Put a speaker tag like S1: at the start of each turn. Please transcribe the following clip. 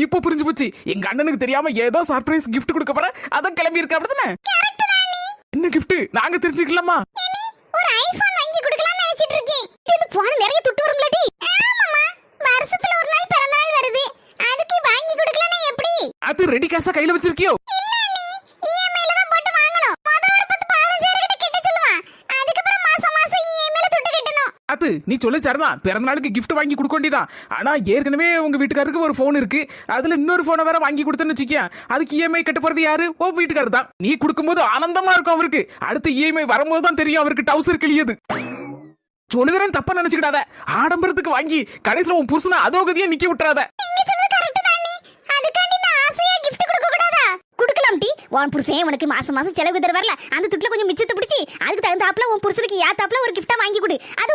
S1: இப்போ புரிஞ்சு போச்சு. எங்க அண்ணனுக்கு தெரியாம ஏதோ சர்ப்ரைஸ் gift கொடுக்க போற, அதான் கிளம்பி இருக்க அப்படிதானே? என்ன gift நாங்க தெரிஞ்சுக்கலாமா?
S2: ஒரு ஐபோன் வாங்கி கொடுக்கலாம்னு நினைச்சிட்டு இருக்கேன். இது போன நிறைய துட்டு வரும்லடி. ஆமாமா, வருஷத்துல ஒரு நாள் பிறந்த நாள் வருது, அதுக்கு வாங்கி கொடுக்கலனா எப்படி?
S1: அது ரெடி காசா கையில வச்சிருக்கியோ?
S2: இஎம்ஐல தான் போட்டு வாங்கணும். முத ஒரு 10-15 கிட்ட கட்ட சொல்லுவான். அதுக்கு அப்புறம் மாசம் மாசம் இஎம்ஐல துட்டு கட்டணும்.
S1: அது நீ சொல்ல சரிதான். பிறந்த நாளுக்கு gift வாங்கி கொடுக்க வேண்டியதான். ஆனா ஏற்கனவே உங்க வீட்டுக்காரருக்கு ஒரு போன் இருக்கு, அதுல இன்னொரு போனை வேற வாங்கி கொடுத்தேன்னு வச்சுக்கியா, அதுக்கு இஎம்ஐ கட்ட போறது யாரு? ஓ வீட்டுக்காரர் தான். நீ கொடுக்கும்போது ஆனந்தமா இருக்கும் அவருக்கு. அடுத்து இஎம்ஐ வரும்போது தான் தெரியும் அவருக்கு டவுசர் கிளியது. சொல்லுகிறேன் தப்பா நினைச்சுக்கிடாத. ஆடம்பரத்துக்கு வாங்கி கடைசில உன் புருஷனை அதோகதியா நிக்க விட்டுறாத.
S2: நீங்க சொல்றது கரெக்ட் தான் நீ. அதுக்காண்டி நான் ஆசையா gift கொடுக்க கூடாதா? கொடுக்கலாம் டி. உன் புருஷன் உனக்கு மாசம் மாசம் செலவு தர வரல, அந்த துட்டுல கொஞ்சம் மிச்சத்தை பிடிச்சி அதுக்கு தகுந்தாப்புல உன் புருஷனுக்கு ஏத்தாப்புல ஒரு gift வாங்கி கொடு. அது